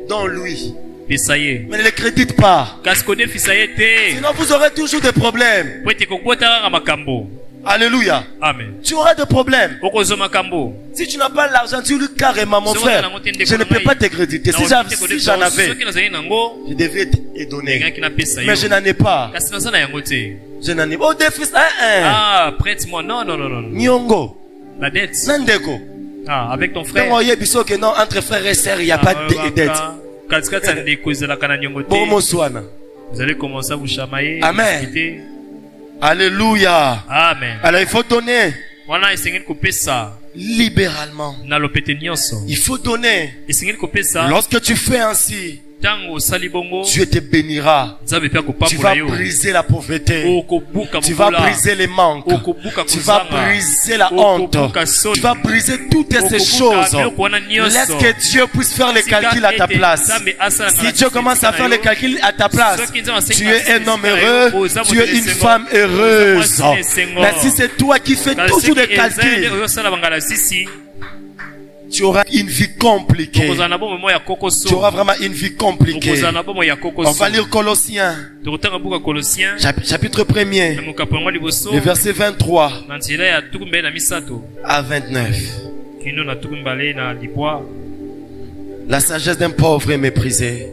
dans lui, mais ne les crédite pas. Sinon vous aurez toujours des problèmes. Alléluia. Amen. Tu auras des problèmes. Si tu n'as pas l'argent, tu lui carrément, mon frère, je ne peux pas te créditer. Si j'en avais, je devrais te donner. Mais je n'en ai pas. Je n'en ai pas. Oh, défi, prête-moi. Non. Nyongo. La dette. Nandeko. Avec ton frère. Non, entre frères et sœurs, il n'y a pas de dette. Vous allez commencer à vous chamailler. Amen. Alléluia. Amen. Alors il faut donner libéralement. Il faut donner. Lorsque tu fais ainsi, Dieu te bénira. Tu vas briser la pauvreté. Tu vas briser les manques. Tu vas briser la honte. Tu vas briser toutes ces choses. Laisse que Dieu puisse faire les calculs à ta place. Si Dieu commence à faire les calculs à ta place, tu es un homme heureux. Tu es une femme heureuse. Mais si c'est toi qui fais toujours les calculs, tu auras une vie compliquée. Tu auras vraiment une vie compliquée. On va lire Colossiens. Chapitre 1er. Le verset 23 à 29. La sagesse d'un pauvre est méprisée.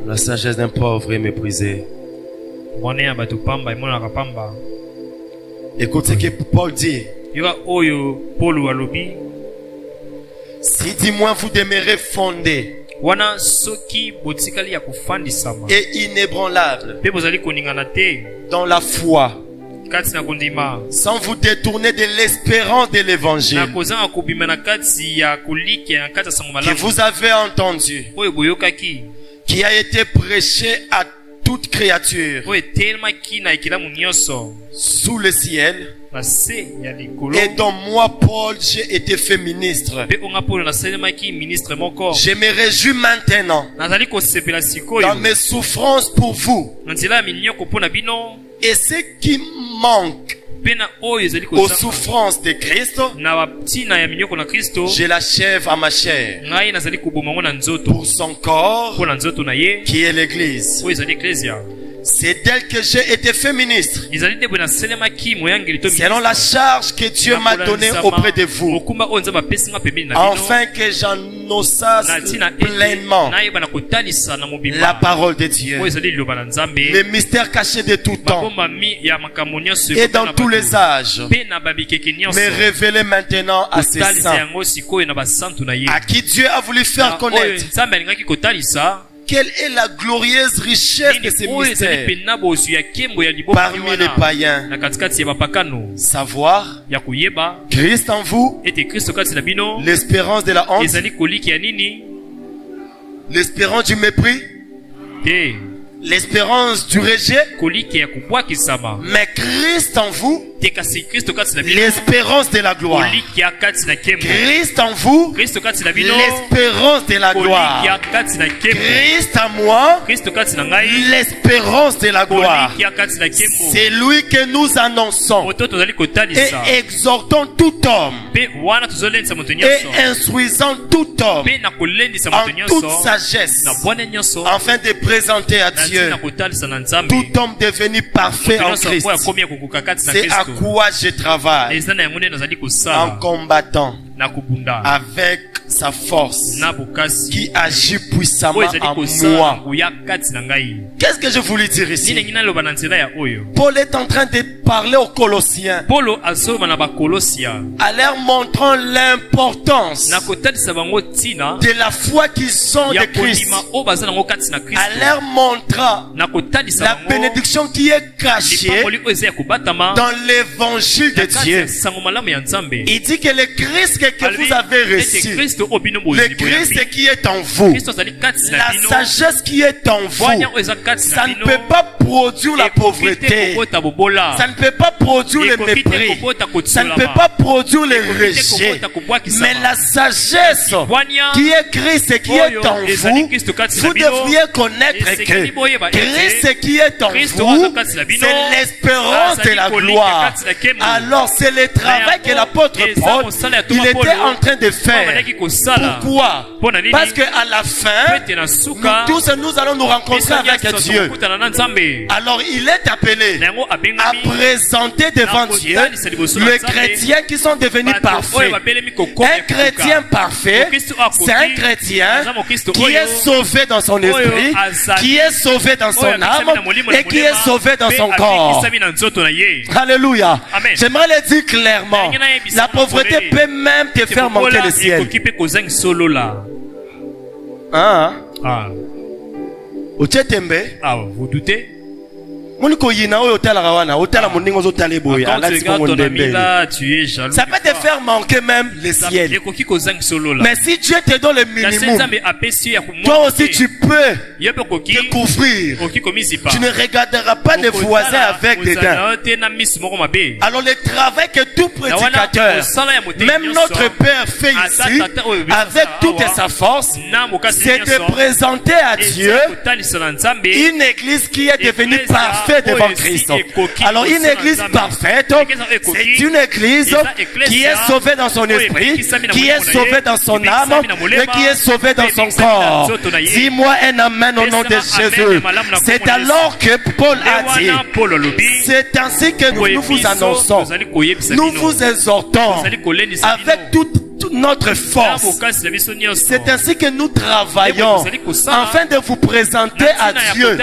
La sagesse d'un pauvre est méprisée. Écoute ce que Paul dit. Si du moins vous demeurez fondés et inébranlables dans la foi, sans vous détourner de l'espérance de l'évangile que vous avez entendu, qui a été prêché à toute créature sous le ciel, et dont moi Paul j'ai été fait ministre. Je me réjouis maintenant dans mes souffrances pour vous, et ce qui manque aux souffrances de Christ, je l'achève à ma chair pour son corps qui est l'église. C'est d'elle que j'ai été fait ministre, selon la charge que Dieu m'a donnée auprès de vous, afin que j'en ossasse pleinement la parole de Dieu, les mystères cachés de tout temps et dans tous les âges, mais révélés maintenant à ses saints, à qui Dieu a voulu faire connaître quelle est la glorieuse richesse de ces mystères parmi les païens. Savoir Christ en vous, l'espérance de la honte, l'espérance du mépris, l'espérance du rejet, mais Christ en vous, l'espérance de la gloire. Christ en vous, l'espérance de la gloire. Christ en moi, l'espérance de la gloire. C'est lui que nous annonçons et exhortons tout homme et instruisant tout homme en toute sagesse, afin de présenter à Dieu tout homme devenu parfait en Christ. C'est à quoi je travaille en combattant avec sa force qui agit puissamment en moi. Qu'est-ce que je voulais dire ici? Paul est en train de parler aux Colossiens, en leur montrant l'importance de la foi qu'ils ont de Christ, en leur montrant la bénédiction qui est cachée dans l'évangile de Dieu. Il dit que le Christ que vous avez reçu, le Christ qui est en vous, la sagesse qui est en vous, ça ne peut pas produire la pauvreté, ça ne peut pas produire le mépris, ça ne peut pas produire le rejet, mais la sagesse qui est Christ qui est en vous, vous devriez connaître que Christ qui est en vous, c'est l'espérance de la gloire. Alors c'est le travail que l'apôtre Paul, il était en train de faire. Pourquoi? Parce qu'à la fin, nous tous nous allons nous rencontrer avec Dieu. Alors il est appelé à présenter devant Dieu les chrétiens qui sont devenus parfaits. Un chrétien parfait, c'est un chrétien qui est sauvé dans son esprit, qui est sauvé dans son âme et qui est sauvé dans son corps. Alléluia. J'aimerais le dire clairement, la pauvreté peut même te faire manquer le ciel. Vous doutez? Ça peut te faire manquer même le ciel. Mais si Dieu te donne le minimum, toi aussi tu peux te couvrir. Tu ne regarderas pas les voisins avec dédain. Alors le travail que tout prédicateur, même notre Père fait ici, avec toute sa force, c'est de présenter à Dieu une église qui est devenue parfaite devant Christ. Alors une église parfaite, c'est une église qui est sauvée dans son esprit, qui est sauvée dans son âme et qui est sauvée dans son corps. Dis-moi un amen au nom de Jésus. C'est alors que Paul a dit, c'est ainsi que nous vous annonçons, nous vous exhortons avec toute notre force. C'est ainsi que nous travaillons afin de vous présenter à Dieu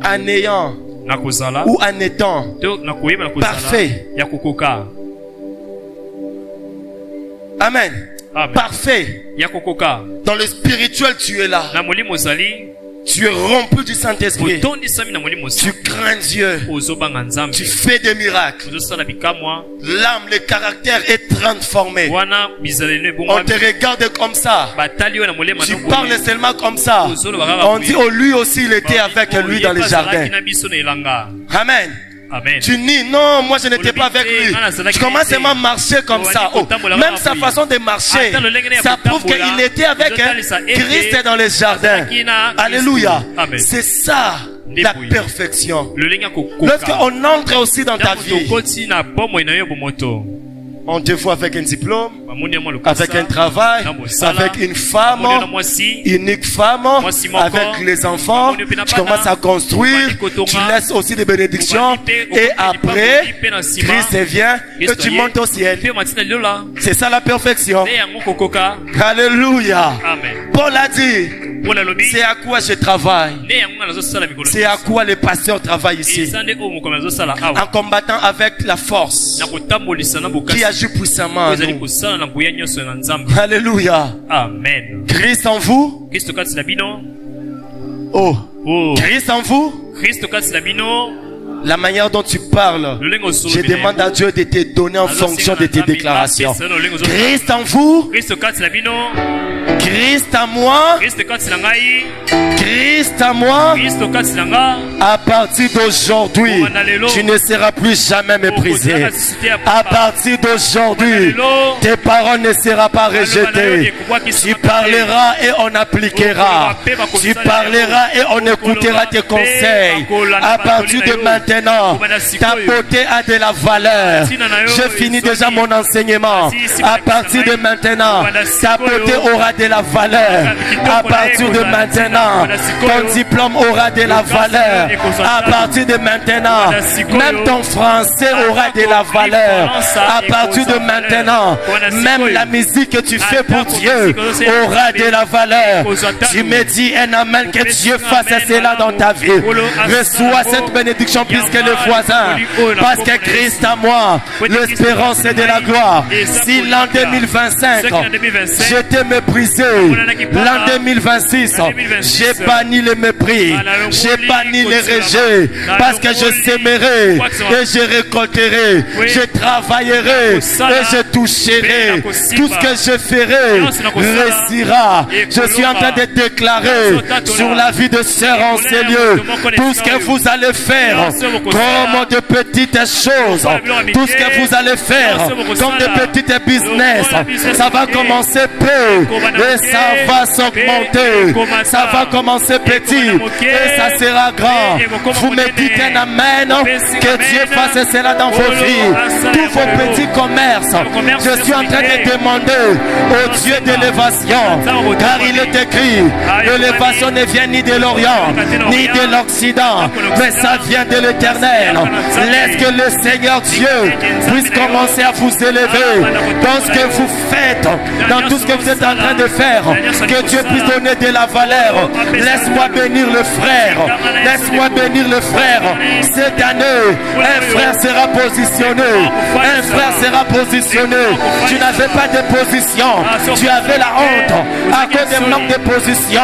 en ayant ou en étant parfait. Amen. parfait. Dans le spirituel, tu es là. Tu es rompu du Saint-Esprit. Tu crains Dieu. Tu fais des miracles. L'âme, le caractère est transformé. On te regarde comme ça. Tu parles seulement comme ça. On dit, oh, lui aussi, il était avec lui dans les jardins. Amen. Amen. Tu dis non, moi je n'étais pas avec lui. Tu commences seulement à marcher comme ça. Oh, même sa façon de marcher, ça prouve qu'il était avec Christ dans les jardins. Alléluia. C'est ça la perfection. Lorsqu'on entre aussi dans ta vie, on te voit avec un diplôme, avec un travail, avec une femme, unique femme, avec les enfants. Tu commences à construire, tu laisses aussi des bénédictions. Et après, Christ vient et tu montes au ciel. C'est ça la perfection. Alléluia. Paul a dit, c'est à quoi je travaille. C'est à quoi les pasteurs travaillent ici. En combattant avec la force qui agit puissamment en nous. Alléluia. Amen. Christ en vous. Oh. Christ en vous. La manière dont tu parles, je demande à Dieu de te donner en fonction de tes déclarations. Christ en vous. Christ à moi. Christ à moi. À partir d'aujourd'hui, tu ne seras plus jamais méprisé. À partir d'aujourd'hui, tes paroles ne seront pas rejetées. Tu parleras et on appliquera. Tu parleras et on écoutera tes conseils. À partir de maintenant, ta beauté a de la valeur. Je finis déjà mon enseignement. À partir de maintenant, ta beauté aura de la valeur. À partir de maintenant, ton diplôme aura de la valeur. À partir de maintenant, même ton français aura de la valeur. À partir de maintenant, même la musique que tu fais pour Dieu aura de la valeur. Tu me dis un amen, que Dieu fasse cela dans ta vie. Reçois cette bénédiction plus que le voisin. Parce que Christ à moi, l'espérance c'est de la gloire. Si l'an 2025, j'étais méprisé, l'an 2026, j'ai banni le mépris, j'ai banni les rejets, parce que je sèmerai et je récolterai, je travaillerai et je toucherai. Tout ce que je ferai réussira. Je suis en train de déclarer sur la vie de Sœur en ces lieux, tout ce que vous allez faire comme de petites choses, tout ce que vous allez faire comme de petites business, ça va commencer peu et ça va s'augmenter. Ça va commencer petit et ça sera grand. Vous me dites un amen, que Dieu fasse cela dans vos vies. Tous vos petits commerces, je suis en train de demander au Dieu de l'évasion, car il est écrit, l'évasion ne vient ni de l'Orient ni de l'Occident, mais ça vient de l'Éternel. Laisse que le Seigneur Dieu puisse commencer à vous élever dans ce que vous faites, dans tout ce que vous êtes en train de faire. Que Dieu puisse donner de la valeur. Laisse-moi bénir le frère. Laisse-moi bénir le frère. Cette année, un frère sera positionné. Un frère sera positionné. Tu n'avais pas de position. Tu avais la honte à cause du manque de position.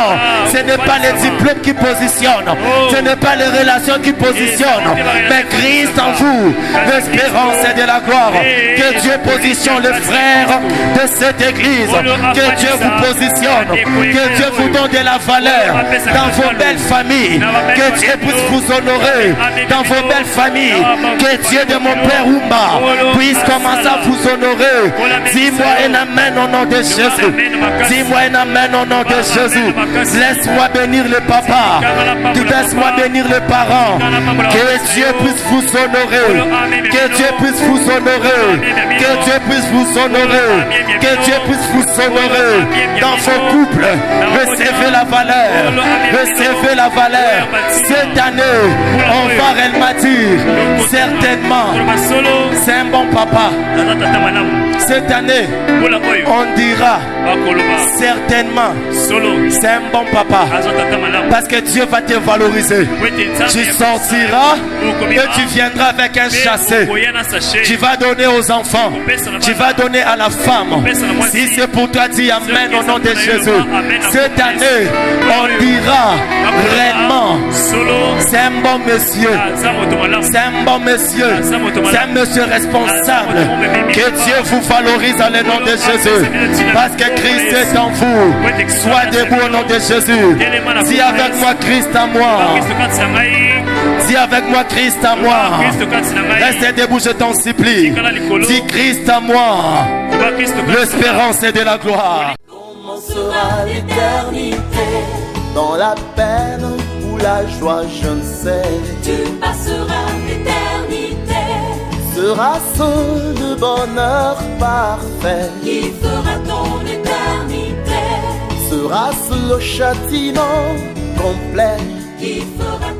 Ce n'est pas les diplômes qui positionnent. Ce n'est pas les relations qui positionnent. Mais Christ en vous, l'espérance et de la gloire. Que Dieu positionne les frères de cette église. Que Dieu vous positionne. Que Dieu vous donne de la valeur dans vos belles familles. Que Dieu puisse vous honorer dans vos belles familles. Que Dieu de mon Père Oumba puisse commencer à vous honorer. Dis-moi un amen au nom de Jésus. Dis-moi un amen au nom de Jésus. Laisse-moi bénir le papa. Laisse-moi bénir les parents. Que Dieu puisse vous honorer. Que Dieu puisse vous honorer. Que Dieu puisse vous honorer. Que Dieu puisse vous honorer dans vos couples. Recevez la valeur. Recevez la valeur. Cette année, on va réellement dire, certainement, c'est un bon papa. Cette année, on dira, certainement, c'est un bon papa. Parce que Dieu va te valoriser. Tu sortiras que tu viendras avec un sachet. Tu vas donner aux enfants. Tu vas donner à la femme. Si c'est pour toi, dis Amen au nom de Jésus. Cette année, on dira réellement, c'est un bon monsieur. C'est un bon monsieur. C'est un monsieur responsable. Que Dieu vous valorise dans le nom de Jésus. Parce que Christ est en vous. Sois debout au nom de Jésus. Dis avec moi Christ à moi. Dis avec moi Christ à moi. Reste debout, je t'en supplie. Dis Christ à moi. L'espérance est de la gloire. Comment sera l'éternité? Dans la peine ou la joie, je ne sais. Tu passeras l'éternité. Sera-ce le bonheur parfait? Qui fera ton éternité? Sera-ce le châtiment complet? Qui fera